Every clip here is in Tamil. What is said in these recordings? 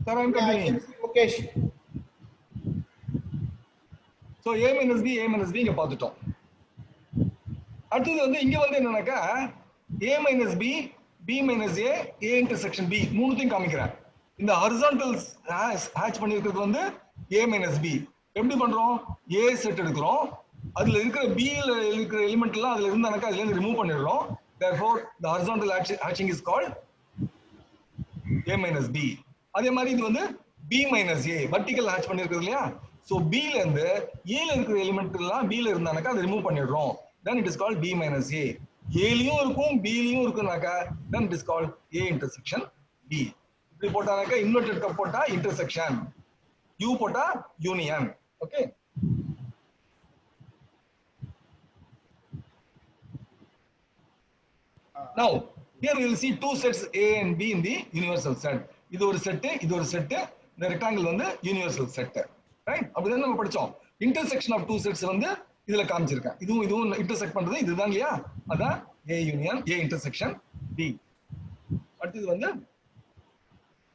Sir, I'm continuing. Okay. So a minus b இங்க பார்த்துட்டோம். அடுத்தது வந்து இங்க வந்து என்னன்னாக்கா a minus b b minus a a intersection b மூணுத்தையும் காமிக்கிறேன். இந்த ஹாரிசான்டல்ஸ் ஹேட்ச் பண்ணிருக்கிறது வந்து a minus b. எப்படி பண்றோம்? a செட் எடுக்கிறோம். அதுல இருக்கிற b ல இருக்கிற எலிமெண்ட் எல்லாம் அதுல இருந்தானக்கா அதுல இருந்து ரிமூவ் பண்ணிடுறோம். Therefore the horizontal hatching is called a minus b. அதே மாதிரி இது வந்து b minus a vertical hatch பண்ணிருக்கிறது இல்லையா? சோ b ல இருந்து a ல இருக்கிற எலிமெண்ட் எல்லாம் b ல இருந்தானக்கா அதை ரிமூவ் பண்ணிடுறோம். Then it is called b minus a. a லயும் இருக்கும் b லயும் இருக்குனாக்கா then it is called a intersection b. இப்படி போட்டானாக்கா இன்வெர்டட் கப் போட்டா இன்டர்செக்ஷன், u போட்டா union. Okay. Now here we will see two sets a and b in the universal set. இது ஒரு செட், இது ஒரு செட். இந்த ரெக்டாங்கிள் வந்து யூனிவர்சல் செட். ரைட்? அப்படிதான் நம்ம படிச்சோம். இன்டர்செக்ஷன் ஆஃப் டூ செட்ஸ் வந்து இதுல காமிச்சிருக்கேன். இதுவும் இன்டர்செக்ட் பண்றது இதுதான் இல்லையா? அதான் a union a intersection b. அடுத்து வந்து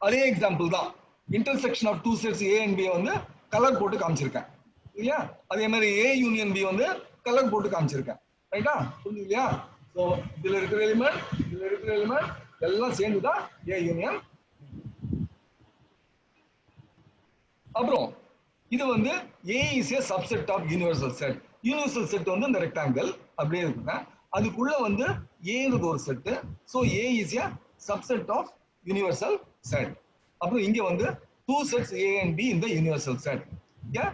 அதே எக்ஸாம்பிள் தான். Intersection of two sets a and b வந்து கலர் போட்டு காமிச்சிருக்கேன் இல்லையா? அதே மாதிரி a யூனியன் b வந்து கலர் போட்டு காமிச்சிருக்கேன். ரைட்டா? புரியுது இல்லையா? சோ இதுல இருக்கிற எலிமெண்ட் எல்லாம் சேர்ந்து தான் a யூனியன். அப்புறம் இது வந்து a is a subset of universal set. Universal set வந்து இந்த ரெக்டாங்கிள் அப்படியே இருக்குங்க. அதுக்குள்ள வந்து a ன்றது ஒரு set. So a is a subset of universal set. அப்புறம் இங்க வந்து two sets a and b in the universal set. Okay?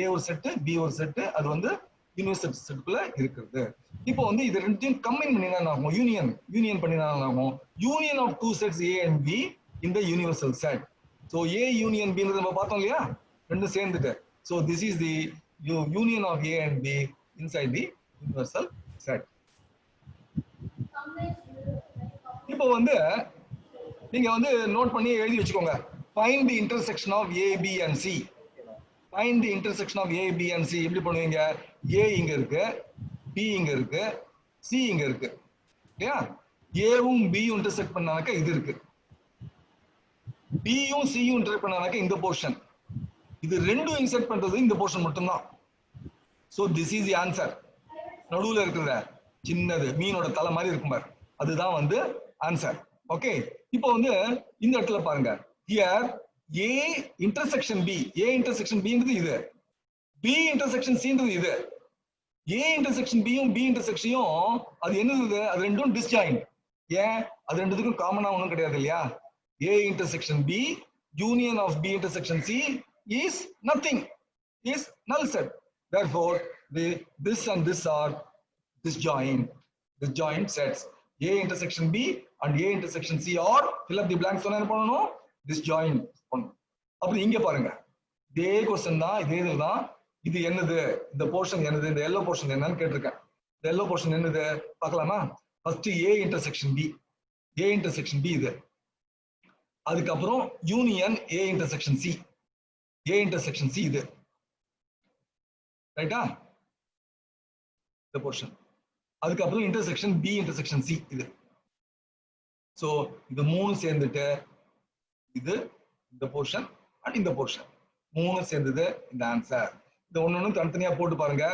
a ஒரு செட், b ஒரு செட். அது வந்து யூனிவர்சல் செட்குள்ள இருக்குது. இப்போ வந்து இது ரெண்டையும் கம்பைன் பண்ணினா என்ன ஆகும்? யூனியன் பண்ணினா என்ன ஆகும்? Union of two sets a and b in the universal set. So a union b ன்றது நம்ம பார்த்தோம் இல்லையா? ரெண்டும் சேர்ந்துட்டு. So this is the union of a and b inside the universal set. இப்போ வந்து நீங்க வந்து நோட் பண்ணி எழுதி வச்சுக்கோங்க. Find the intersection of a b and c. Find the intersection of a b and c. எப்படி பண்ணுவீங்க? a இங்க இருக்கு, b இங்க இருக்கு, c இங்க இருக்கு. இல்லையா? a வும் b யும் இன்டர்செக்ட் பண்ணாக்க இது இருக்கு. b யும் c யும் இன்டர்செக்ட் பண்ணாக்க இந்த போர்ஷன். இது ரெண்டும் இன்செர்ட் பண்றது இந்த போர்ஷன் மட்டும் தான். So this is the answer. நடுவுல இருக்கிற சின்னது மீனோட தலை மாதிரி இருக்கும் பாரு, அதுதான் வந்து ஆன்சர். ஓகே. இப்போ வந்து இந்த இடத்துல பாருங்க. Here a intersection b, a intersection b ன்றது இது, b intersection c ன்றது இது. a intersection b யும் b intersection யும் அது என்னது? அது ரெண்டும் டிஸ்ஜாயின்ட். ஏன்? அது ரெண்டுத்துக்கும் காமனா ஒண்ணும் கிடையாது இல்லையா? a intersection b union of b intersection c is nothing, is null set. Therefore this and this are disjoint sets. a intersection b and a intersection c are fill up the blanks. என்ன பண்ணனும்? disjoint பண்ணனும். அப்படி இங்க பாருங்க, இதே क्वेश्चन தான், இதே இதுதான். இது என்னது? இந்த போர்ஷன் என்னது? இந்த yellow போர்ஷன் என்னன்னு கேட்டிருக்கேன். இந்த yellow போர்ஷன் என்னது பார்க்கலாமா? First a intersection b, a intersection b இது. அதுக்கு அப்புறம் union a intersection c, a intersection c இது. ரைட்டா? இந்த போர்ஷன். அதுக்கு அப்புறம் இன்டர்செக்ஷன் b intersection c இது. சோ இது மூணு சேர்ந்துட்டு இது இந்த போர்ஷன் அண்ட் இந்த போர்ஷன் மூணு சேர்ந்தது இந்த ஆன்சர். இந்த ஒண்ணு தனித்தனியா போட்டு பாருங்க.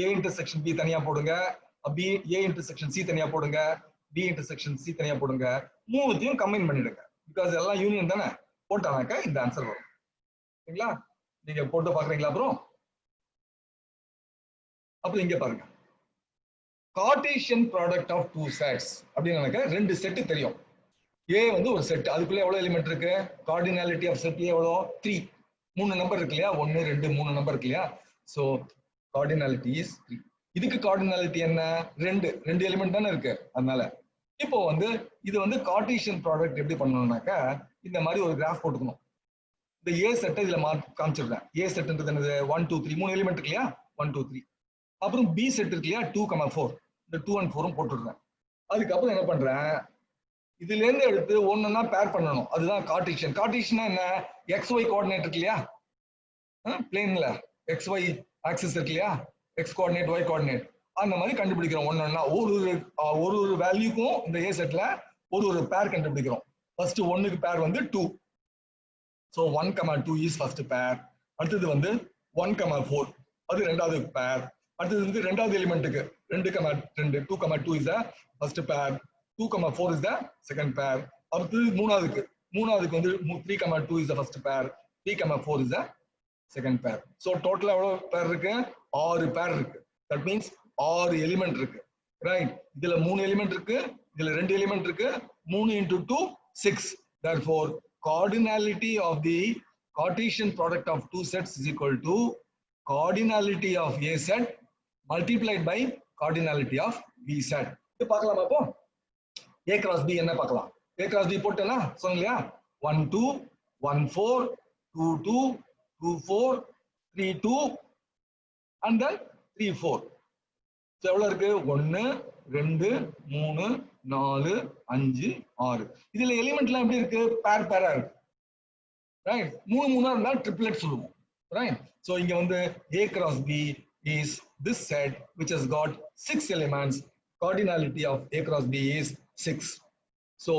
a intersection b தனியா போடுங்க, b a intersection c தனியா போடுங்க, b intersection c தனியா போடுங்க. மூணுத்தையும் கம்பைன் பண்ணிடுங்க. பிகாஸ் எல்லாம் யூனியன் தானே. போட்டானாக்க இந்த ஆன்சர் வரும். சரிங்களா? நீங்க போட்டு பாக்குறீங்களா? அப்புறம் இங்க பாருங்க, Cartesian product of two sets அப்படின்னு எனக்கு ரெண்டு செட் தெரியும். a வந்து ஒரு செட், அதுக்குள்ள எவ்வளவு எலிமெண்ட் இருக்கு? கார்டினாலிட்டி ஆஃப் செட் எவ்வளோ? 3. 3 நம்பர் இருக்கு இல்லையா? 1 2 3 நம்பர் இருக்கு இல்லையா? So cardinality is 3. இதுக்கு கார்டினாலிட்டி என்ன? 2 எலிமெண்ட் தானே இருக்கு. அதனால இப்போ வந்து இது வந்து கார்ட்டீசியன் ப்ராடக்ட் எப்படி பண்ணணும்னாக்கா இந்த மாதிரி ஒரு கிராஃப் போட்டுக்கணும். இந்த a செட்டை இதுல காமிச்சிருக்கேன். a செட்ன்றது என்னது? 1 2 3 3 எலிமெண்ட் இருக்கு இல்லையா? 1 2 3. அப்புறம் b செட் இருக்கு இல்லையா? 2 4. இந்த 2 and 4 போட்டுருக்கேன். அதுக்கப்புறம் என்ன பண்றேன்? இதுல இருந்து எடுத்து ஒண்ணுன்னா பேர் பண்ணணும். அதுதான் கார்ட்டீசியன். கார்ட்டீசியனா என்ன? xy கோஆர்டினேட் இருக்கு இல்லையா? பிளேன்ல xy ஆக்சிஸ் இருக்கு இல்லையா? x கோஆர்டினேட் y கோஆர்டினேட் அந்த மாதிரி கண்டுபிடிக்கிறோம். ஒண்ணுன்னா ஒரு வேல்யூக்கும் இந்த a செட்ல ஒரு பேர் கண்டுபிடிக்கிறோம். ஃபர்ஸ்ட் 1க்கு பேர் வந்து 2. So 1, 2 is first pair. அடுத்தது வந்து 1, 4 அது ரெண்டாவது pair. அடுத்தது வந்து ரெண்டாவது எலிமெண்ட்டுக்கு 2, 2 2, 2 is the first pair. 2, 4 is the second pair. அடுத்தது மூணாவதுக்கு வந்து 3, 2 is the first pair. 3, 4 is the second pair. So total எவ்வளவு pair இருக்கு? 6 pair இருக்கு. That means 6 எலிமெண்ட் இருக்கு. Right? இதுல 3 எலிமெண்ட் இருக்கு, இதுல 2 எலிமெண்ட் இருக்கு. 3 into 2 6. Therefore cardinality of the Cartesian product of two sets is equal to cardinality of A set multiplied by cardinality of B set. இது பார்க்கலாமா அப்போ? A cross B என்ன பார்க்கலாம்? A cross B போட்டேனா சொன்னலையா? 1 2 1 4 2 2 2 4 3 2 and then 3 4. So எவ்வளவு இருக்கு? 1 2 3 4 5 6. இதுல எலிமெண்ட்லாம் எப்படி இருக்கு? பேரா இருக்கு. Right? 3 3 இருந்தா ட்ரிப்ளெட் சொல்லுவோம். Right? So இங்க வந்து A cross B is this set which has got 6 elements. Cardinality of A cross B is 6. So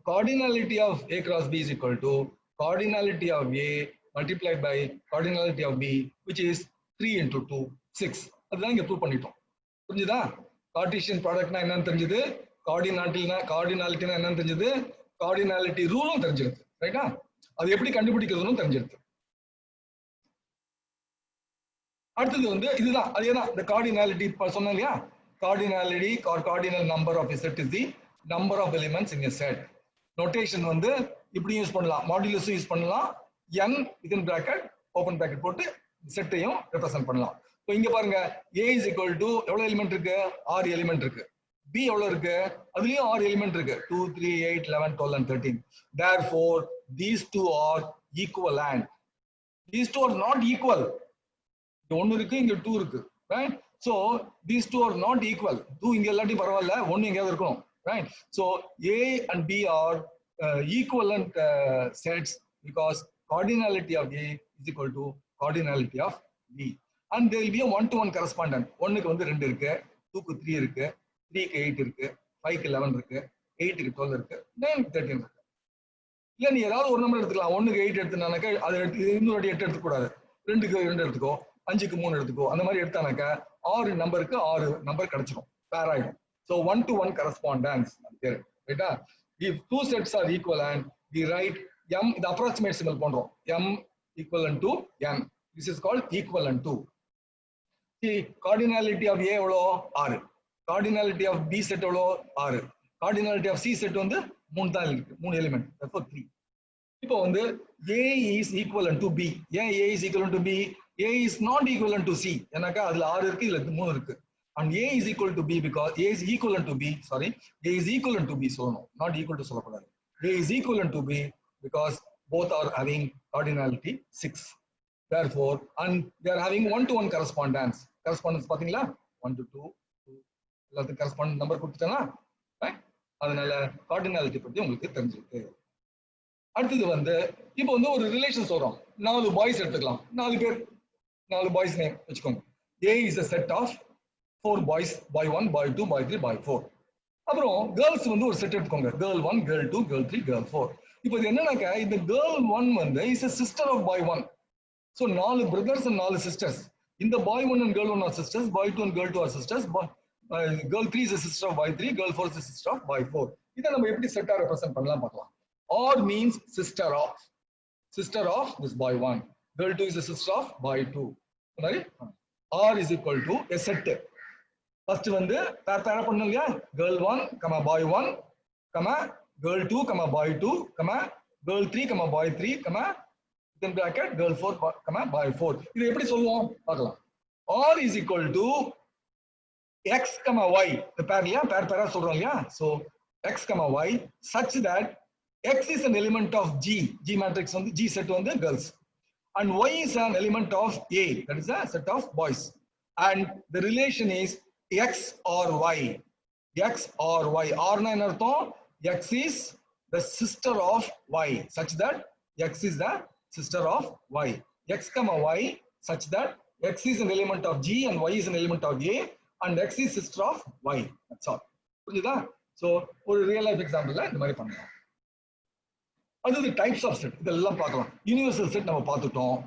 cardinality of A cross B is equal to cardinality of A multiplied by cardinality of B, which is 3 into 2 6. அதுதான் இங்க ப்ரூவ் பண்ணிட்டோம். புரிஞ்சுதா? கார்ட்டீசியன் ப்ராடக்ட்னா என்னன்னு தெரிஞ்சது, கார்டினாலிட்டினா என்னன்னு தெரிஞ்சது, கார்டினாலிட்டி ரூலும் தெரிஞ்சிருக்கு. ரைட்டா? அது எப்படி கண்டுபிடிக்கிறதுன்னு தெரிஞ்சிருக்கு. அடுத்தது வந்து இதுதான், அதேதான் இந்த கார்டினாலிட்டி சொன்னேன் இல்லையா? Cardinality or cardinal number of a set is the number of elements in a set. Notation வந்து இப்படி யூஸ் பண்ணலாம், மாடுலஸ் யூஸ் பண்ணலாம், n within bracket open bracket போட்டு செட்டையும் ரெப்ரசன்ட் பண்ணலாம். இப்போ இங்க பாருங்க, A is equal to எவ்வளவு எலிமெண்ட் இருக்கு? 6 எலிமெண்ட் இருக்கு. B எவ்வளவு இருக்கு? அதுலயும் 6 எலிமெண்ட் இருக்கு. 2 3 8 11 12 and 13. Therefore these two are equivalent. These two are not equal. இங்க 1 இருக்கு, இங்க 2 இருக்கு. Right? So these two are not equal. 2 இங்க இல்லாட்டி பரவாயில்ல, 1 எங்கயாவது இருக்கணும். Right? So A and B are equivalent sets because cardinality of A is equal to cardinality of B. And there will be a one-to-one correspondent. 1 க்கு வந்து 2 இருக்கு, 2 க்கு 3 இருக்கு, 3 க்கு 8 இருக்கு, 5 க்கு 11 இருக்கு, 8 க்கு 12 இருக்கு, 9 க்கு 13 இருக்கு. இல்ல நீ ஏதாவது ஒரு நம்பர் எடுத்துக்கலாம். 1 க்கு 8 எடுத்தனாக்க அது இன்னொரு 8 எடுத்துக்க கூடாது. 2 க்கு 2 எடுத்துக்கோ, 5 க்கு 3 எடுத்துக்கோ. அந்த மாதிரி எடுத்தானாக்க 6 நம்பருக்கு 6 நம்பர் கிடைச்சிடும். பேர் ஆயிடும். So one-to-one correspondence. ரைட்டா? If two sets are equivalent, we write M, the approximate symbol பண்றோம். M equivalent to N. This is called equivalent to. See, cardinality of A எவ்வளோ? 6. Cardinality of B set எவ்வளோ? 6. Cardinality of C set வந்து 3 தான் இருக்கு, 3 எலிமெண்ட். Therefore 3. இப்போ வந்து A is equivalent to B. ஏன் A is equivalent to B? A is not equivalent to C. ஏன்னாக்கா அதுல 6 இருக்கு, இதுல 3 இருக்கு. And A is equal to B because A is equivalent to B. Sorry, A is equivalent to B. So no, not equal to சொல்லக்கூடாது. A is equivalent to B because both are having cardinality 6. Therefore, and they are having one-to-one correspondence. Correspondence பாத்தீங்களா? 1 to 2 எல்லாத்துக்கும் correspondent நம்பர் கொடுத்துட்டேனா? அதனால cardinality பத்தி உங்களுக்கு தெரிஞ்சிருக்கு. அடுத்தது வந்து இப்போ வந்து ஒரு ரிலேஷன் சொல்றோம். 4 பாய்ஸ் எடுத்துக்கலாம். 4 பேர், 4 பாய்ஸ் நேம் வச்சுக்கோங்க. A is a set of 4 boys, boy 1, boy 2, boy 3, boy 4. அப்புறம் கேர்ள்ஸ் வந்து ஒரு செட் எடுத்துக்கோங்க. girl 1, girl 2, girl 3, girl 4. இப்போ இது என்னன்னாக்கா இந்த girl 1 வந்து is a sister of boy 1. So 4 brothers and 4 sisters. இந்த boy 1 and girl 1 are sisters, boy 2 and girl 2 are sisters, girl 3 is a sister of boy 3, girl 4 is a sister of boy 4. இதை நம்ம எப்படி செட்டா ரெப்ரசென்ட் பண்ணலாம் பார்க்கலாம். Or means sister of this boy 1. Girl 2 is a sister of boy 2. மாதிரி R is equal to a set. First வந்து பேரா பண்ணணும் இல்லையா? girl 1, boy 1, girl 2, boy 2, girl 3, boy 3, within bracket girl 4, boy 4. இது எப்படி சொல்லுவோம் பார்க்கலாம். R is equal to x, y. இந்த பேர் இல்லையா? பேரா சொல்றோம் இல்லையா? So x, y such that x is an element of G matrix வந்து G set வந்து girls, and y is an element of A, that is a set of boys, and the relation is x or y. X or y. R na என்ன அர்த்தம்? X is the sister of y such that x is the sister of y. X, y such that x is an element of G and y is an element of A and x is sister of y. That's all. புரியுதா? So ஒரு ரியல் லைஃப் எக்ஸாம்பிள்ல இந்த மாதிரி பண்ணலாம். அது டைப்ஸ் ஆஃப் செட் இதெல்லாம் பார்க்கலாம். யூனிவர்சல் செட் நம்ம பார்த்துட்டோம்.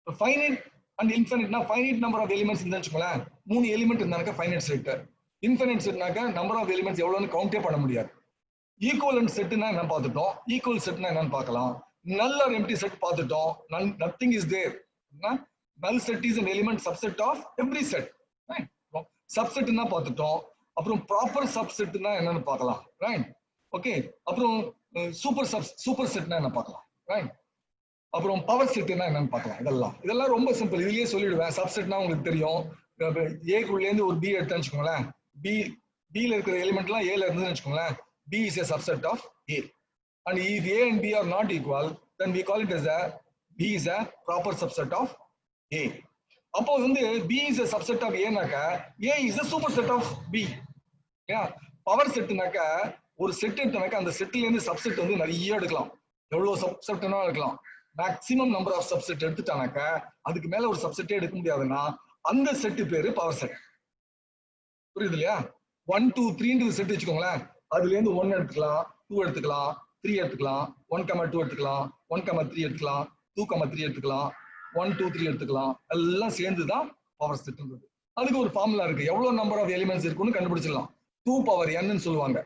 ஃபைனைட் அண்ட் இன்ஃபைனைட்னா ஃபைனைட் நம்பர் ஆஃப் எலிமெண்ட்ஸ் இருந்தா வச்சுக்கோங்களேன், 3 எலிமெண்ட் இருந்தாக்க ஃபைனைட் செட். இன்ஃபைனைட் செட்னாக்க நம்பர் ஆஃப் எலிமெண்ட்ஸ் எவ்வளவுன்னு கவுண்டே பண்ண முடியாது. ஈக்குவலன்ட் செட்னா என்ன பார்த்துட்டோம், ஈக்குவல் செட்னா என்னன்னு பார்க்கலாம். நல் ஆர் எம்ப்டி செட் பார்த்துட்டோம். Nothing is there. Null set is an element subset of every set. சப்செட்னா பார்த்துட்டோம். அப்புறம் ப்ராப்பர் சப்செட்னா என்னன்னு பார்க்கலாம். Right, okay. அப்புறம் சூப்பர் செட்னா என்ன பார்க்கலாம். ரைட், அப்புறம் பவர் செட்னா என்னன்னு பார்க்கலாம். இதெல்லாம் ரொம்ப சிம்பிள், இதுலயே சொல்லிடுவேன். சப்செட்னா உங்களுக்கு தெரியும். ஏக்குள்ளே இருந்து ஒரு பி எடுத்து வச்சுக்கோங்களேன், பில இருக்கிற எலிமெண்ட்லாம் ஏல இருந்துன்னு வச்சுக்கோங்களேன், B is a subset of A. And if A and B are not equal, then we call it as B is a proper subset of A. அப்போ வந்து B is a subset of A நாக்க A is a superset of B. Power செட்னாக்க ஒரு செட் எடுத்தனாக்க அந்த செட்ல இருந்து சப்செட் வந்து நிறைய எடுக்கலாம். எவ்வளவு சப்செட்னா எடுக்கலாம். மேக்ஸிமம் நம்பர் ஆஃப் சப்செட் எடுத்துட்டானாக்க அதுக்கு மேல ஒரு சப்செட்டே எடுக்க முடியாதுன்னா அந்த செட் பேரு பவர் செட். புரியுது இல்லையா? 1 2 3 செட் வச்சுக்கோங்களேன், அதுல இருந்து 1 எடுத்துக்கலாம், 2 எடுத்துக்கலாம், 3 எடுத்துக்கலாம், 1, 2 எடுத்துக்கலாம், 1, 3 எடுத்துக்கலாம், 2, 3 எடுத்துக்கலாம், 1 2 3 எடுத்துக்கலாம். எல்லாம் சேர்ந்துதான் பவர் செட்ன்றது. அதுக்கு ஒரு ஃபார்முலா இருக்கு. எவ்வளவு நம்பர் ஆஃப் எலிமெண்ட்ஸ் இருக்குன்னு கண்டுபிடிச்சிடலாம். 2 பவர் n ன்னு சொல்லுவாங்க.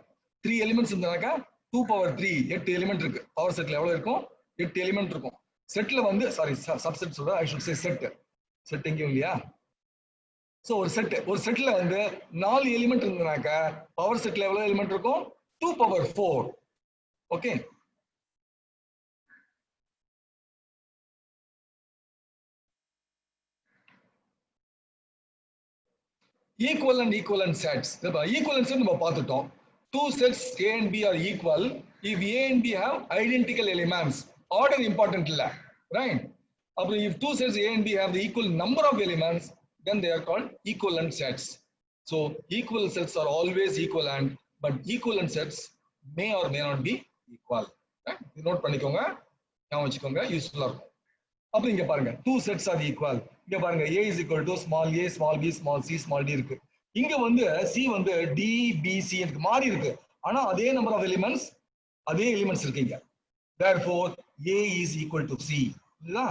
3 எலிமெண்ட்ஸ் இருந்தாக்க 2 பவர் 3 8 எலிமெண்ட் இருக்கு. பவர் செட்ல எவ்வளவு இருக்கும்? 8 எலிமெண்ட் இருக்கும். செட்ல வந்து சாரி சப்செட் சொல்ற, ஐ ஷுட் சே செட் எங்கேயும் இல்லையா? சோ ஒரு செட்ல வந்து 4 எலிமெண்ட் இருந்தாக்க பவர் செட்ல எவ்வளவு எலிமெண்ட் இருக்கும்? 2 power 4. Okay. Equivalent sets. Equivalent set நம்ம பார்த்துட்டோம். Two sets A and B are equal if A and B have identical elements. Order important இல்ல, right? அப்புறம் if two sets A and B have the equal number of elements, then they are called equivalent sets. So equal sets are always equivalent, but equivalent sets may or may not be equal. Right? Note பண்ணிக்கோங்க, ஞாபகம் வச்சுக்கோங்க, யூஸ்ஃபுல்லா இருக்கும். அப்புறம் இங்க பாருங்க, two sets are equal. இங்க பாருங்க, A is equal to small a, small b, small c, small d இருக்கு. இங்க வந்து C வந்து D, B, C எனக்கு மாறி இருக்கு. ஆனா அதே நம்பர் ஆஃப் எலிமெண்ட்ஸ் இருக்கீங்க. Therefore A is equal to C. இல்லையா?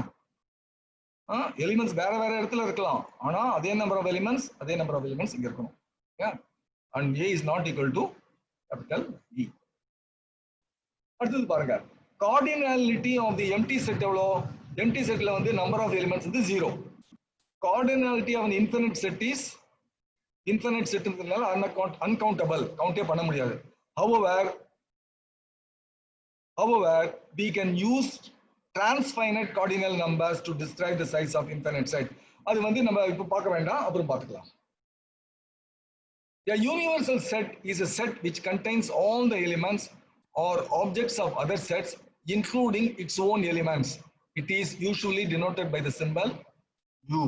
எலிமெண்ட்ஸ் வேற இடத்துல இருக்கலாம். ஆனா அதே நம்பர் ஆஃப் எலிமெண்ட்ஸ் இங்க இருக்கணும். And A is not equal to capital E. அடுத்தது பாருங்க, cardinality of the empty set எவ்வளோ? empty setல வந்து நம்பர் ஆஃப் எலிமெண்ட்ஸ் வந்து 0. cardinality of an infinite set is infinite set ன்றதுனால uncountable, கவுண்டே பண்ண முடியாது. However, we can use transfinite cardinal numbers to describe the size of infinite set. அது வந்து நம்ம இப்ப பார்க்க வேண்டாம், அப்புறம் பார்த்துக்கலாம். A universal set is a set which contains all the elements or objects of other sets, including its own elements. It is usually denoted by the symbol U.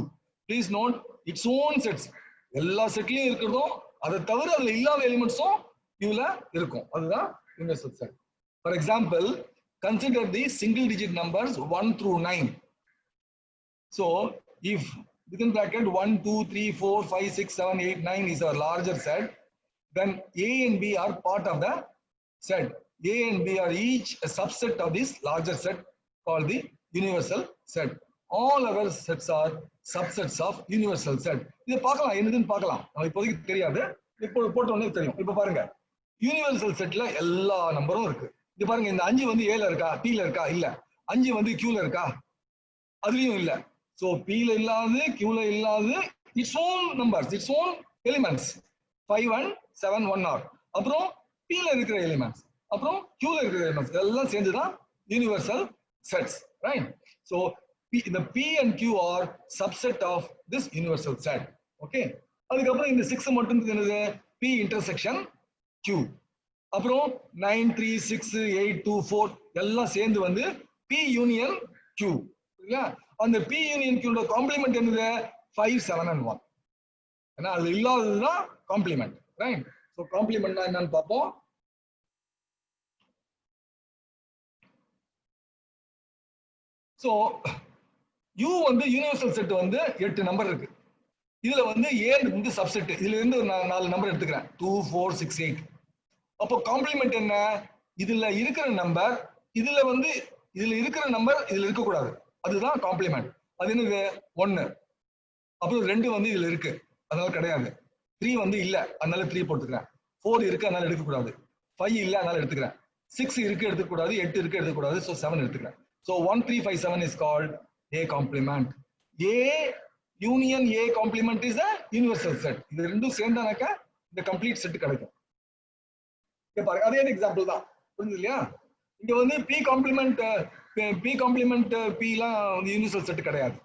Please note, its own sets. எல்லா செட்லயும் இருக்கிறதும் அதை தவிர அதுல இல்லாத எலிமெண்ட்ஸும் யூல இருக்கும். அதுதான் universal set. For example, consider the single digit numbers 1 through 9. So if within bracket 1 2 3 4 5 6 7 8 9 is a larger set, then A and B are part of the set. A and B are each a subset of this larger set called the universal set. All other sets are subsets of universal set. இத பார்க்கலாம், என்னதுன்னு பார்க்கலாம். நமக்கு இப்போதைக்கு தெரியாது, இப்போ போட்ட உடனே தெரியும். இப்போ பாருங்க, யூனிவர்சல் செட்ல எல்லா நம்பரும் இருக்கு. இது பாருங்க, இந்த 5 வந்து A ல இருக்கா, P ல இருக்கா? இல்ல. 5 வந்து Q ல இருக்கா? அதுலயும் இல்ல. சோ P ல இல்லாது, Q ல இல்லாது, its own numbers, its own elements 5 and 7 1 are. அப்புறம் P ல இருக்கிற எலிமெண்ட்ஸ், அப்புறம் Q ல இருக்கிற எலிமெண்ட்ஸ் எல்லாம் சேர்ந்து தான் universal sets, right? So the P and Q are subset of this universal set. Okay, அதுக்கப்புறம் இந்த 6 மட்டும் என்னது? P intersection Q. அப்புறம் 9 3 6 8 2 4 எல்லாம் சேர்ந்து வந்து P union Q. இல்லையா? அந்த P union Q ஓட காம்ப்ளிமெண்ட் என்னது? 5 7 and 1. ஏன்னா அது இல்லாததுதான் காம்ப்ளிமெண்ட், ரைட்? சோ காம்ப்ளிமெண்ட்னா என்னன்னு பார்ப்போம். சோ U வந்து யூனிவர்சல் செட் வந்து 8 நம்பர் இருக்கு. இதுல வந்து A வந்து சப்செட். இதுல இருந்து 4 நம்பர் எடுத்துக்கிறேன், 2 4 6 8. அப்போ காம்ப்ளிமெண்ட் என்ன? இதுல இருக்கிற நம்பர் இதுல வந்து இதுல இருக்கிற நம்பர் இதுல இருக்க கூடாது, அதுதான் காம்ப்ளிமெண்ட். அது என்னது 1. அப்புறம் 2 வந்து இதுல இருக்கு, அதனால கிடையாது. 3 வந்து இல்ல, அதனால 3 போட்டுக்கிறேன். 4 இருக்கு, அதனால எடுக்க கூடாது. 5 இல்ல, அதனால எடுத்துக்கிறேன். 6 இருக்கு, எடுக்க கூடாது. 8 இருக்கு, எடுக்க கூடாது. சோ 7 எடுத்துக்கிறேன். So 1 3 5 7 is called A complement. A union A complement is a universal set. இது ரெண்டும் சேர்ந்தானாக்க இந்த கம்ப்ளீட் செட் கிடைக்கும். இங்க பாருங்க, அதே எக்ஸாம்பிள் தான், புரியுது இல்லையா? இங்க வந்து P complement P லாம் வந்து யூனிவர்சல் செட் கிடையாது.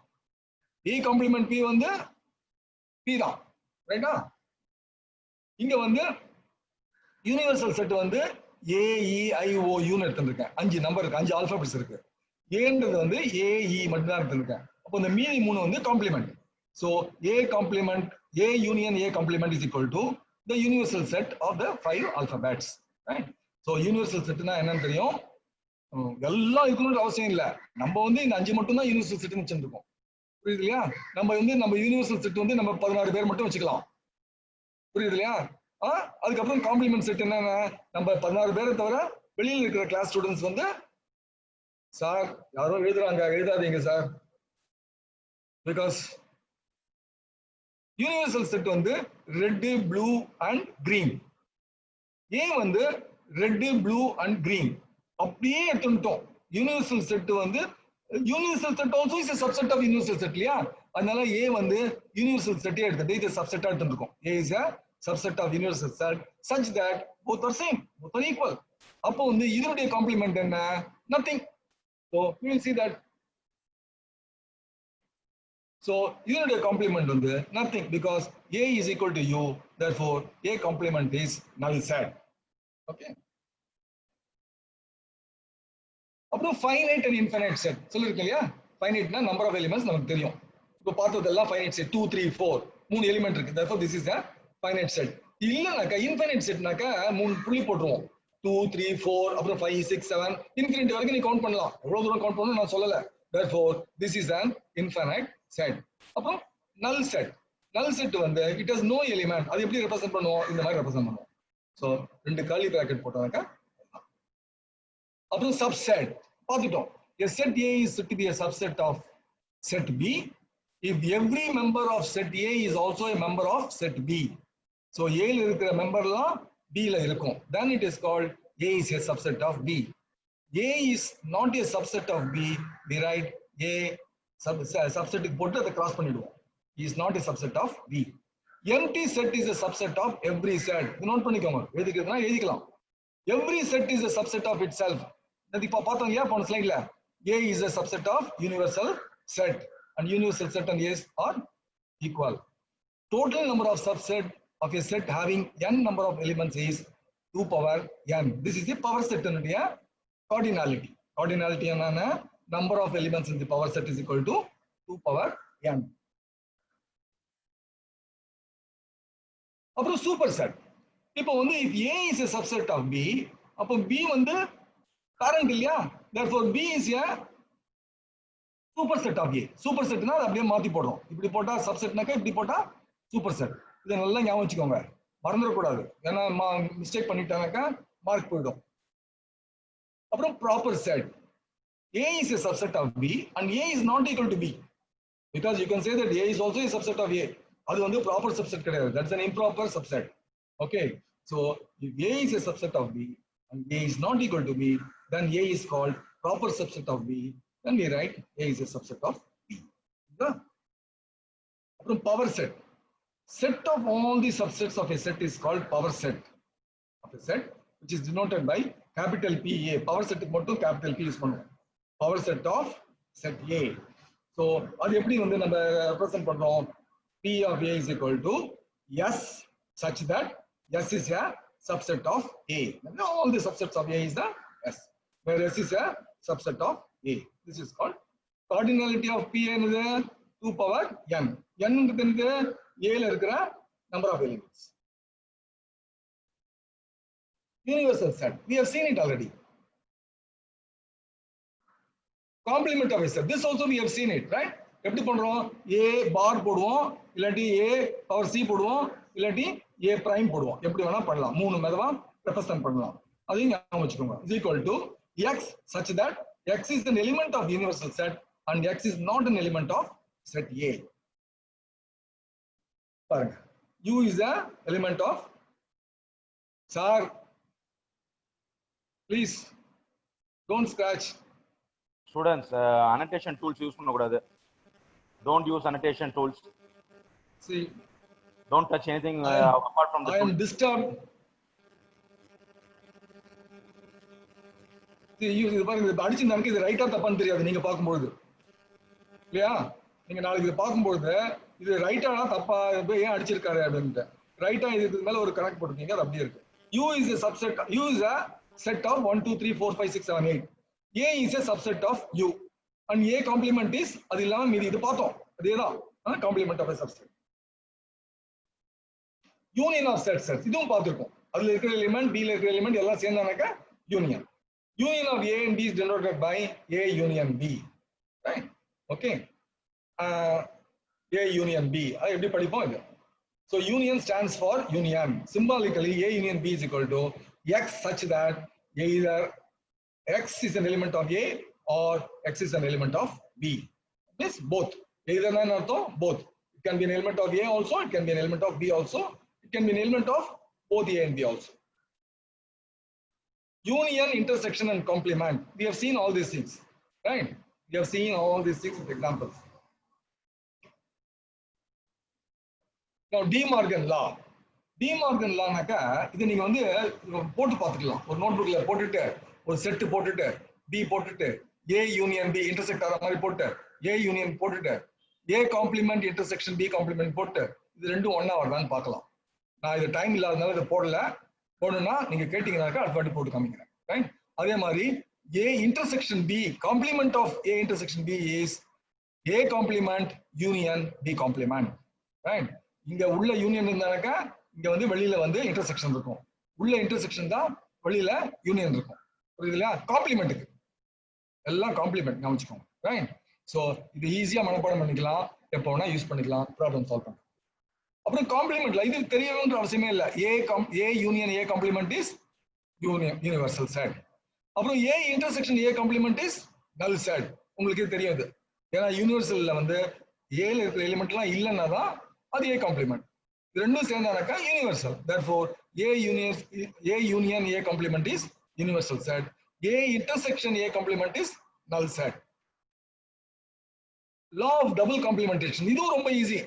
P complement P வந்து P தான், ரைட்டா? இங்க வந்து யூனிவர்சல் செட் வந்து AEIOU ன்னு எடுத்துருக்கேன். 5 நம்பர் இருக்கு, 5 ஆல்பபெட்ஸ் இருக்கு. ஏன்றது வந்து AE மட்டும் தான் எடுத்துருக்கேன். அப்போ இந்த மீதி 3 வந்து complement. So A complement, A union A complement is equal to the universal set of the 5 alphabets, right? So universal setனா என்னன்னு தெரியும், எல்லாம் இருக்கணும்னு அவசியம் இல்ல. நம்ம வந்து இந்த 5 மட்டும் தான் யூனிவர்சல் செட்னு வச்சிருக்கோம், புரியுது இல்லையா? நம்ம யூனிவர்சல் செட் வந்து நம்ம 16 பேர் மட்டும் வச்சுக்கலாம், புரியுது இல்லையா? அதுக்கப்புறம் காம்ப்ளிமெண்ட் செட் என்னன்னா, நம்ம 16 பேரை தவிர வெளியில இருக்கிற கிளாஸ் ஸ்டூடெண்ட்ஸ் வந்து, சார் யாரோ எழுதுறாங்க, எழுதாதீங்க சார், பிகாஸ் யூனிவர்சல் செட் வந்து ரெட் ப்ளூ அண்ட் கிரீன். ஏன் வந்து ரெட் ப்ளூ அண்ட் கிரீன் அப்படியே எடுத்துட்டோம். யூனிவர்சல் செட் வந்து universal set also is a subset of universal set இல்லையா? அதனால A வந்து யூனிவர்சல் செட்டே எடுத்துட்டு இது சப்செட்டா எடுத்துட்டோம். A is a subset of universal set such that both are same, both are equal. அப்போ வந்து இதனுடைய காம்ப்ளிமெண்ட் என்ன? nothing. So we will see that. So இதனுடைய காம்ப்ளிமெண்ட் வந்து nothing because A is equal to U, therefore A complement is null set. Okay. அப்புறம் ஃபைனைட் அண்ட் இன்ஃபைனைட் செட் சொல்லிருக்கேன் இல்லையா? ஃபைனைட்னா நம்பர் ஆஃப் எலிமெண்ட்ஸ் நமக்கு தெரியும். இப்போ பார்த்ததெல்லாம் ஃபைனைட் செட் 2 3 4 3 எலிமெண்ட் இருக்கு, therefore this is a finite set. இல்லனாக்கா இன்ஃபைனைட் செட்னாக்கா 3 புள்ளி போட்டுருவோம். 2 3 4 அப்புறம் 5 6 7 இன்ஃபினிட்டி வரைக்கும் நீ கவுண்ட் பண்ணலாம். எவ்வளவு தூரம் கவுண்ட் பண்ணனும் நான் சொல்லல. therefore this is an infinite set. அப்புறம் null set. null set வந்து it has no element. அது எப்படி ரெப்ரசன்ட் பண்ணுவோம்? இந்த மாதிரி ரெப்ரசன்ட் பண்ணுவோம். சோ ரெண்டு கர்லி பிராக்கெட் போட்டாக்கா. அப்புறம் subset பார்த்துட்டோம். a set A is to be a subset of set B if every member of set A is also a member of set B. So A ல இருக்கிற மெம்பர்லாம் B ல இருக்கும், then it is called A is a subset of B. A is not a subset of B, we write A subset போட்டு அதை கிராஸ் பண்ணிடுவோம். is not a subset of B. Empty set is a subset of every set. Note பண்ணிக்கோங்க, எழுதிக்கிறதுனா எழுதிக்கலாம். Every set is a subset of itself. இப்போ பார்த்தோம் இல்லையா போன ஸ்லைட்ல, A is a subset of universal set and universal set and A are equal. Total number of subset of a set having n number of elements is 2 power n. This is the power set னுடைய cardinality. Cardinality என்னன்னா number of elements in the power set is equal to 2 power n. அப்புறம் சூப்பர் செட். இப்போ வந்து if A is a subset of B, அப்போ B வந்து parent இல்லையா? therefore B is a super set of A. super setனா அப்படியே மாத்தி போடுறோம். இப்படி போட்டா சப்செட்னாக்க இப்படி போட்டா சூப்பர் செட். இதை நல்லா ஞாபகம் வச்சுக்கோங்க, மறந்துடக்கூடாது. ஏன்னா மிஸ்டேக் பண்ணிட்டானாக்கா மார்க் போயிடும். அப்புறம் proper set. A is a subset of B and A is not equal to B because you can say that A is also a subset of A. அது வந்து ப்ராப்பர் சப்செட் கிடையாது, that's an improper subset. Okay, so if A is a subset of B and A is not equal to B, then A is called proper subset of B. Then we write A is a subset of B. அப்புறம் power set. Set of all the subsets of a set is called power set of a set, which is denoted by capital PA. Power set மட்டும் capital P யூஸ் பண்ணுவோம். Power set of set A. So அது எப்படி வந்து நம்ம ரெப்ரசன்ட் பண்றோம்? P of A is equal to S such that S is a subset of A. And all the subsets of A is the S, where S is a subset of A. This is called cardinality of P என்னது 2 power n. n ங்கிறது A ல இருக்கிற number of elements. Universal set, we have seen it already. Complement of a set, this also we have seen it, right? எப்படி பண்றோம்? A bar போடுவோம், இல்லாட்டி A power C போடுவோம், இல்லாட்டி A prime போடுவோம். எப்படி வேணா பண்ணலாம், மூணு மெதுவா ரெப்ரசன்ட் பண்ணலாம். அதையும் ஞாபகம் வச்சுக்கோங்க. is equal to X such that X is an element of universal set and X is not an element of set A. U is an element of, sir, please don't scratch. Students, annotation tools use பண்ணக்கூடாது. Don't use annotation tools. See, don't touch anything apart from the I am disturbed. See, இது பாருங்க, இது அடிச்சு நமக்கு இது ரைட்டா தப்பான்னு தெரியாது நீங்க பார்க்கும்போது, இல்லையா? நீங்க நாளைக்கு இதை பார்க்கும்போது இது ரைட்டானா தப்பா ஏன் அடிச்சிருக்காரு அப்படின்ட்டு ரைட்டா இதுக்கு மேல ஒரு கனெக்ட் போட்டுருக்கீங்க, அது அப்படியே இருக்கு. U is a subset. U is a set of 1 2 3 4 5 6 7 8. A is a subset of U and A complement is அது இல்லாம மீதி இது பார்த்தோம் அதேதான் complement of a subset. Union of sets இதுவும் பார்த்திருக்கோம். அதுல இருக்கிற எலிமெண்ட் B ல இருக்கிற எலிமெண்ட் எல்லாம் சேர்ந்தானக்க union. Union of A and B is denoted by A union B, right? Okay. A union B அது எப்படி படிப்போம் இது? So union stands for union. Symbolically, A union B is equal to X such that either X is an element of A or X is an element of B. Means both. Either both. It can be an element of A also, it can be an element of B also, it can be an element of both A and B also. Union, intersection and complement. We have seen all these things, right? We have seen all these things with examples. Now De Morgan law. De Morgan law நாக்கா இது நீங்க வந்து போட்டு பார்த்துக்கலாம். ஒரு நோட்புக்ல போட்டுட்டு ஒரு செட் போட்டுட்டு B போட்டுட்டு A யூனியன் B இன்டர்செக்ட் ஆற மாதிரி போட்டு A யூனியன் போட்டுட்டு A complement intersection B complement போட்டு இது ரெண்டும் ஒண்ணா வருதான்னு பார்க்கலாம். நான் இது டைம் இல்லாதனால இதை போடல. போடணும்னா நீங்க கேட்டீங்கன்னாக்கா அடுத்த வாட்டி போட்டு காமிக்கிறேன், ரைட்? அதே மாதிரி A intersection B complement of A intersection B is A complement union B complement, right? இங்க உள்ள யூனியன் இருந்தானாக்கா இங்க வந்து வெளியில வந்து இன்டர்செக்ஷன் இருக்கும். உள்ள இன்டர்செக்ஷன் தான் வெளியில யூனியன் இருக்கும். புரியுதுங்களா? காம்ப்ளிமெண்ட்டுக்கு எல்லாம் காம்ப்ளிமெண்ட் கவனிச்சுக்கோங்க, ரைட்? சோ இது ஈஸியா மனப்பாடம் பண்ணிக்கலாம், எப்போ வேணா யூஸ் பண்ணிக்கலாம், ப்ராப்ளம் சால்வ் பண்ணலாம். அப்புறம் காம்ப்ளிமெண்ட்ல இது தெரியணும்ன்ற அவசியமே இல்லை. A union A complement is universal set. அப்புறம் A intersection A complement is null set. உங்களுக்கு தெரியாது, ஏன்னா யூனிவர்சல்ல வந்து A ல இருக்கிற எலிமெண்ட்லாம் இல்லைன்னா தான் அது A காம்ப்ளிமெண்ட். ரெண்டும் சேர்ந்தானாக்கா universal. Therefore A union A complement is universal set. A intersection A complement is null set. Law of double complementation இதுவும் ரொம்ப ஈஸி.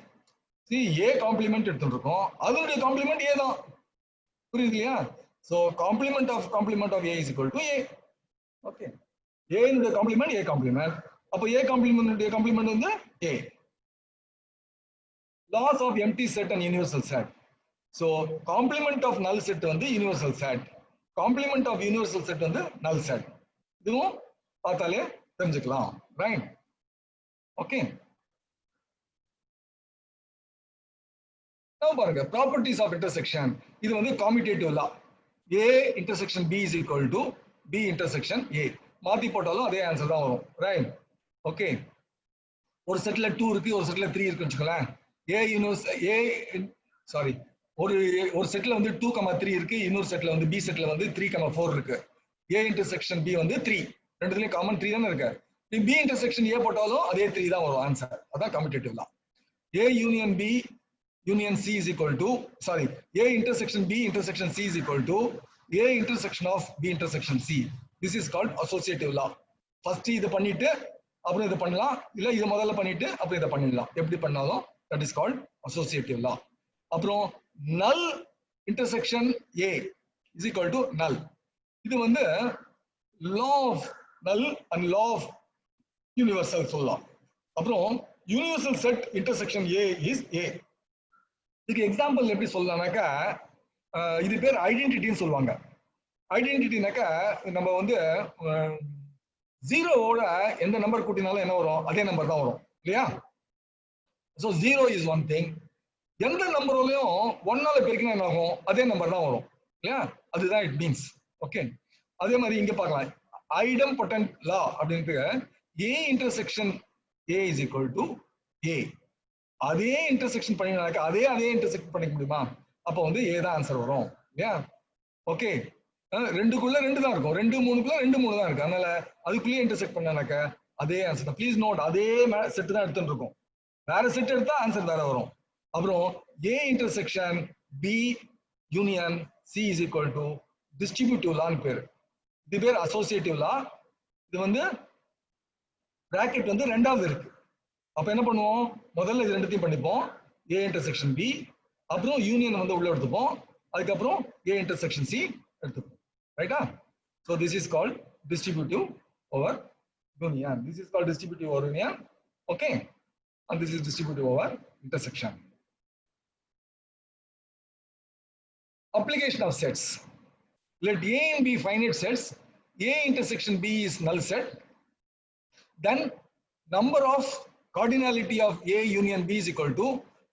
See, A complement எடுத்துருக்கோம், அதனுடைய காம்ப்ளிமெண்ட் A தான். புரியுது இல்லையா? So complement of A is equal to A. Okay. A னுடைய காம்ப்ளிமெண்ட் A காம்ப்ளிமெண்ட். அப்போ A காம்ப்ளிமெண்ட் வந்து A. Laws of empty set and universal set. So complement of null set வந்து universal set, complement of universal set வந்து null set. இதுவும் பார்த்தாலே தெரிஞ்சுக்கலாம், right? Okay. Now பாருங்க, properties of intersection. இது வந்து commutative law. A intersection B is equal to B intersection A. மாத்தி போட்டாலும் அதே ஆன்சர் தான் வரும், right? Okay. ஒரு செட்ல 2 இருக்கு, ஒரு செட்ல 3 இருக்குன்னு வெச்சுக்கலாம். ஒரு செட்ல வந்து 2,3 இருக்கு, இன்னொரு செட்ல வந்து B செட்ல வந்து 3,4 இருக்கு. A இன்டர்செக்ஷன் B வந்து 3, ரெண்டுலயும் காமன் 3 தானே இருக்கு. நீ B இன்டர்செக்ஷன் A போட்டாலும் அதே 3 தான் வரும் ஆன்சர். அதான் commutative law. A union B union C is equal to, sorry, A intersection B intersection C is equal to A intersection of B intersection C. This is called associative law. First இது பண்ணிட்டு அப்புறம் இதை பண்ணலாம், இல்ல இதை முதல்ல பண்ணிட்டு அப்புறம் இதை பண்ணிடலாம். எப்படி பண்ணாலும் that is called associative law. அப்புறம் null intersection A is equal to null. இது வந்து law of null and law of universal சொல்லலாம். அப்புறம் universal set intersection A is A. இதுக்கு எக்ஸாம்பிள் எப்படி சொல்லலாம்னாக்கா, இது பேர் ஐடென்டிட்டின்னு சொல்லுவாங்க. ஐடென்டிட்டினாக்கா நம்ம வந்து ஜீரோவோட எந்த நம்பர் கூட்டினாலும் என்ன வரும், அதே நம்பர் தான் வரும் இல்லையா? So 0 is one thing. எந்த நம்பரோலையும் 1ஆல பெருக்கினா என்ன ஆகும், அதே நம்பர் தான் வரும் இல்லையா? அதுதான் இட் மீன்ஸ். ஓகே. அதே மாதிரி இங்க பார்க்கலாம், ஐடெம்பொட்டன்ட் லா அப்படின்ட்டு A intersection A is equal to A. அதே இன்டர்செக்ஷன் பண்ணினாக்க அதே இன்டர்செக்ட் பண்ணிக்க முடியுமா? அப்போ வந்து A தான் ஆன்சர் வரும் இல்லையா? ஓகே. ரெண்டுக்குள்ள ரெண்டு தான் இருக்கும், 2 3க்குள்ள 2 3 தான் இருக்கு. அதனால அதுக்குள்ளேயே இன்டர்செக்ட் பண்ணானாக்க அதே ஆன்சர் தான். ப்ளீஸ் நோட், அதே செட் தான் எடுத்துட்டு இருக்கோம். வேற செட் எடுத்தா ஆன்சர் வேற வரும். அப்புறம் A intersection B union C is equal to distributive லான்னு பேரு. இது பேர் அசோசியேட்டிவ் லா. இது வந்து பிராக்கெட் வந்து ரெண்டாவது இருக்கு. அப்ப என்ன பண்ணுவோம், முதல்ல இது ரெண்டுத்தையும் பண்ணிப்போம், ஏ இன்டர்செக்ஷன் பி, அப்புறம் யூனியன் வந்து உள்ள எடுத்துப்போம், அதுக்கப்புறம் ஏ இன்டர்செக்ஷன் சி எடுத்துப்போம். ரைட்டா? So this is called distributive over union. This is called distributive over union. Okay? And this is distributive over intersection. Application of sets. Let A and B finite sets. A intersection B is null set. Then number of cardinality of A union B is equal to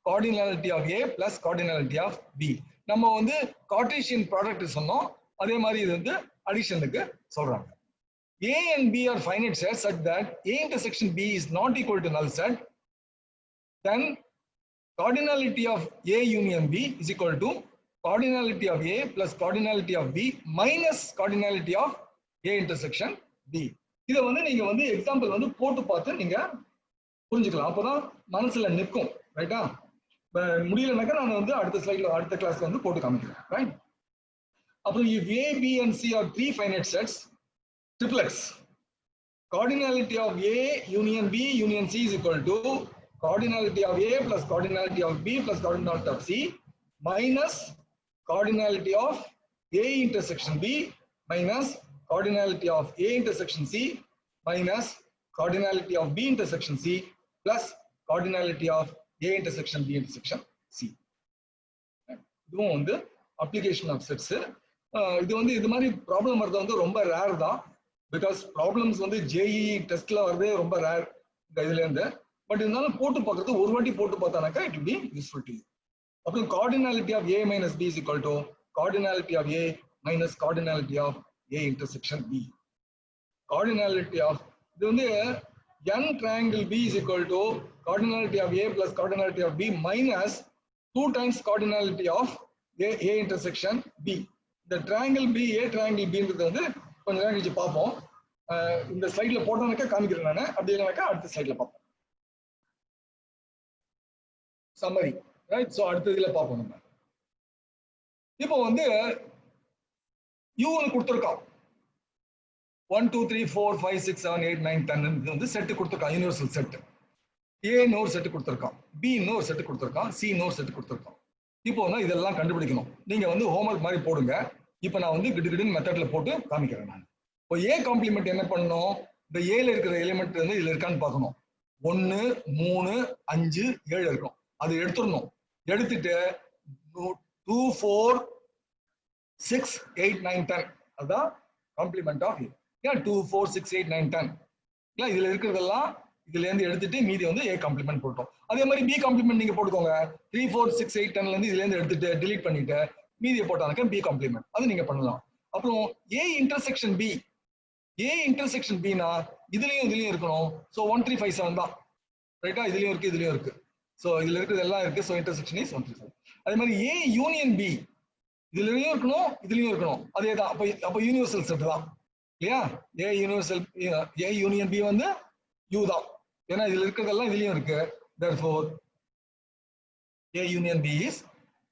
cardinality of A plus cardinality of B. நம்ம வந்து கார்ட்டீசியன் ப்ராடக்ட் சொன்னோம், அதே மாதிரி இது வந்து அடிஷனுக்கு சொல்றாங்க. A and B are finite sets such that A intersection B is not equal to null set. Then cardinality of A union B is equal to cardinality of A plus cardinality of B minus cardinality of A intersection B. இதை வந்து நீங்க வந்து எக்ஸாம்பிள் வந்து போட்டு பார்த்து நீங்க புரிஞ்சுக்கலாம், அப்பதான் மனசுல நிற்கும். ரைட்டா? முடியலனாக்கா நான் வந்து அடுத்த ஸ்லைட்ல அடுத்த கிளாஸ்ல வந்து போட்டு காமிக்கிறேன். ரைட்? அப்புறம் if A, B and C are three finite sets, triplex, cardinality of A union B union C is equal to cardinality of A plus cardinality of B plus cardinality of C minus cardinality of A intersection B minus cardinality of A intersection C minus cardinality of B intersection C plus cardinality of A intersection B intersection C. இதுவும் வந்து அப்ளிகேஷன் ஆஃப் செட்ஸ். இது வந்து இது மாதிரி ப்ராப்ளம் வரது வந்து ரொம்ப ரேர் தான், பிகாஸ் ப்ராப்ளம்ஸ் வந்து ஜேஇ டெஸ்ட்ல வரதே ரொம்ப ரேர் இந்த இதுல இருந்து. பட் இருந்தாலும் போட்டு பார்க்கறது ஒரு வாட்டி போட்டு பார்த்தானாக்கா it will be useful to you. அப்புறம் cardinality of A minus B is equal to cardinality of A minus cardinality of A intersection B. Cardinality of இது வந்து n triangle B is equal to cardinality of A plus cardinality of B minus 2 times cardinality of A intersection B. The triangle B, A triangle B ன்றது வந்து கொஞ்ச நேரம் கழிச்சு பார்ப்போம். இந்த ஸ்லைட்ல போட்டோம்னாக்கா காமிக்கிறேன் நான், அப்படி இல்லைனாக்கா அடுத்த ஸ்லைட்ல பார்ப்போம். Summary, right? ஸோ அடுத்த இதுல பார்ப்போம் நம்ம. இப்போ வந்து U கொடுத்துருக்கோம் 1 2 3 4 5 6 7 8 9 10 இது வந்து செட் கொடுத்துருக்கான், யூனிவர்சல் செட். A இன்னொரு செட் கொடுத்துருக்கான், B இன்னொரு செட் கொடுத்துருக்கான், C இன்னொரு செட் கொடுத்துருக்கான். இப்போ வந்து இதெல்லாம் கண்டுபிடிக்கணும். நீங்க வந்து ஹோம்ஒர்க் மாதிரி போடுங்க. இப்போ நான் வந்து கிடுகிடுன்னு மெத்தட்ல போட்டு காமிக்கிறேன் நான். இப்போ A காம்ப்ளிமெண்ட் என்ன பண்ணணும், இந்த ஏல இருக்கிற எலிமெண்ட் வந்து இதுல இருக்கான்னு பார்க்கணும். 1 3 5 7 இருக்கும், அது எடுத்துடணும். எடுத்துட்டு 2 4 6 8 9 10 அதான் காம்ப்ளிமெண்ட் ஆஃப் A. 2 4 6 8 9 10 இல்ல இதுல இருக்கிறதெல்லாம் இதுல இருந்து எடுத்துட்டு மீதி வந்து A காம்ப்ளிமெண்ட் போட்டோம். அதே மாதிரி B காம்ப்ளிமெண்ட் நீங்க போட்டுக்கோங்க. 3 4 6 8 10ல இருந்து இதுல இருந்து எடுத்துட்டு delete பண்ணிட்டு மீதியை போட்டானக்க B காம்ப்ளிமெண்ட், அது நீங்க பண்ணலாம். அப்புறம் A intersection B, A intersection B னா இதுலயும் இருக்கணும். சோ 1 3 5 7 தான். ரைட்டா? இதுலயும் இருக்கு இதுலயும் இருக்கு. சோ இதுல இருக்குது எல்லாம் இருக்கு. So intersection is 1 3 7. அதே மாதிரி A யூனியன் B இதுலயும் இருக்கணும் இதுலயும் இருக்கணும். அதேதான். அப்ப யூனிவர்சல் செட் தான் இல்லையா? A universal A union B வந்து U தான். ஏன்னா இதுல இருக்கிறதெல்லாம் இதுலயும் இருக்கு. therefore A union B is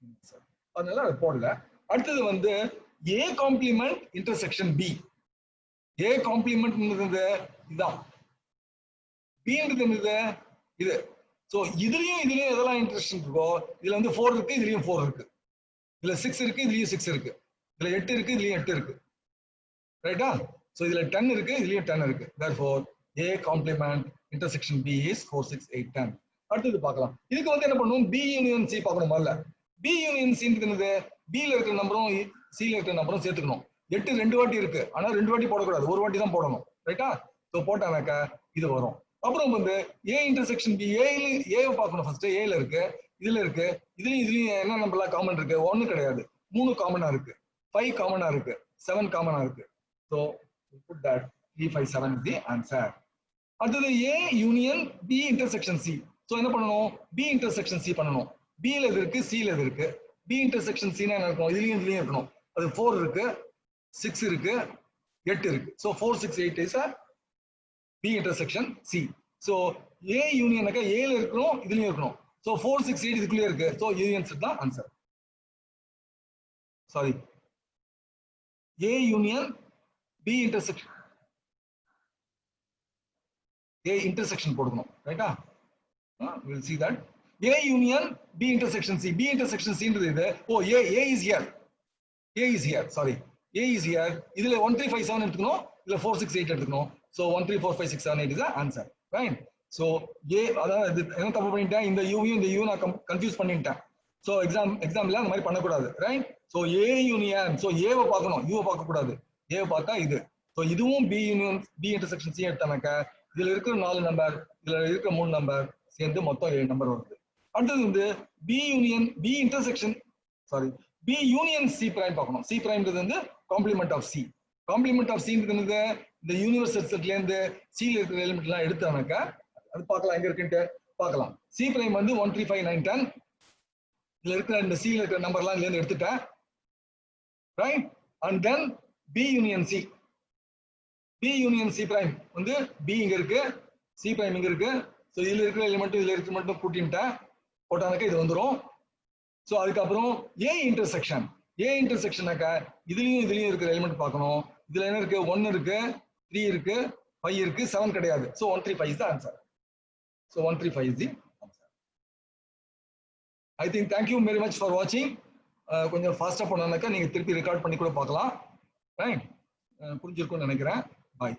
universal. அதனால அது போடல. அடுத்தது வந்து A complement intersection B. A complement இதுதான், B ன்றது இது. சோ இதுலயும் எதெல்லாம் இன்டர்செக்ஷன் இருக்கோ, இதுல வந்து 4 இருக்கு, இதுலயும் 4 இருக்கு, இதுல 6 இருக்கு, இதுலயும் 6 இருக்கு, இதுல 8 இருக்கு, இதுலயும் 8 இருக்கு. ரைட்டா? சோ இதுல 10 இருக்கு, இதுலயும் 10 இருக்கு. therefore A complement intersection B is 4 6 8 10. அடுத்து பார்க்கலாம். இதுக்கு வந்து என்ன பண்ணுவோம், B யூனியன் C பார்க்கணும். முதல்ல B யூனியன் C ன்றது B ல இருக்கிற நம்பரும் C ல இருக்கிற நம்பரும் சேர்த்துக்கணும். 8 ரெண்டு வாட்டி இருக்கு, ஆனா ரெண்டு வாட்டி போடக்கூடாது, ஒரு வாட்டி தான் போடணும். ரைட்டா? சோ போட்டானாக்க இது வரும். அப்புறம் வந்து A இன்டர்செக்ஷன் B, A பார்க்கணும். ஃபர்ஸ்ட் A ல இருக்கு, இதுல இருக்கு, இதுலயும் என்ன நம்பர்லாம் காமன் இருக்கு? 1 கிடையாது, 3 காமனா இருக்கு, 5 காமனா இருக்கு, 7 காமனா இருக்கு. So put that 3 5 7 is the answer. அடுத்தது A union B intersection C. So என்ன பண்ணணும், B இன்டர்செக்ஷன் C பண்ணணும். B ல இது இருக்கு, C ல இது இருக்கு. B இன்டர்செக்ஷன் C னா என்ன இருக்கும், இதுலயும் இருக்கணும். அது 4 இருக்கு, 6 இருக்கு 8 இருக்கு. So 4 6 8 is a B intersection C. So A union A ல இருக்கணும் இதுலயும் இருக்கணும். So 4 6 8 இதுக்குள்ளே இருக்கு. So union set தான் answer. Sorry. A union B intersection. A intersection போடணும். ரைட்டா? We'll see that. A union B intersection C. B intersection C ன்றது இது. Oh A is here. A is here. Sorry. A is here. இதுல 1 3 5 7 எடுத்துக்கணும். இதுல 4 6 8 எடுத்துக்கணும். So 1 3 4 5 6 7 8 is the answer. Right? So A அதாவது என்ன தப்பு பண்ணிட்டேன், இந்த U இந்த U நான் கன்ஃபியூஸ் பண்ணிட்டேன். So எக்ஸாம்ல அந்த மாதிரி பண்ணக்கூடாது. Right? So A union. So A வை பார்க்கணும், U வை பார்க்க கூடாது. A வை பார்த்தா இது. So இதுவும் B union B intersection C எடுத்தானக்க இதுல இருக்கிற 4 நம்பர் இதுல இருக்கிற 3 நம்பர் சேர்ந்து மொத்தம் 7 நம்பர் வருது. அடுத்தது வந்து B union B intersection sorry B union C prime பார்க்கணும். C primeன்றது வந்து complement of C. Complement of Cன்றது இந்த யூனிவர்சல் செட்ல இருந்து C ல இருக்கிற எலிமெண்ட் எல்லாம் எடுத்தானக்க அது பார்க்கலாம் எங்க இருக்குன்னு பார்க்கலாம். C prime வந்து 1 3 5 9 10 இதுல இருக்கிற இந்த C ல இருக்கிற நம்பர்லாம் இதுல இருந்து எடுத்துட்டேன். Right? And then B union C. B union C prime வந்து B இங்க இருக்கு, C prime இங்க இருக்கு. சோ இதுல இருக்கிற எலிமெண்ட் இதுல இருக்கிற மட்டும் கூட்டிட்டேன் போட்டானக்க இது வந்துரும். சோ அதுக்கப்புறம் A intersection. A intersectionனாக்க இதுலயும் இருக்கிற எலிமெண்ட் பார்க்கணும். இதுல என்ன இருக்கு? 1 இருக்கு, 3 இருக்கு, 5 இருக்கு, 7 கிடையாது. So 1 3 5 is the answer. So 1 3 5 is the answer. I think thank you very much for watching. கொஞ்சம் ஃபாஸ்டா போனானக்க நீங்க திருப்பி ரெக்கார்ட் பண்ணி கூட பார்க்கலாம். ரைட்? புரிஞ்சிருக்கும்னு நினைக்கிறேன். Bye.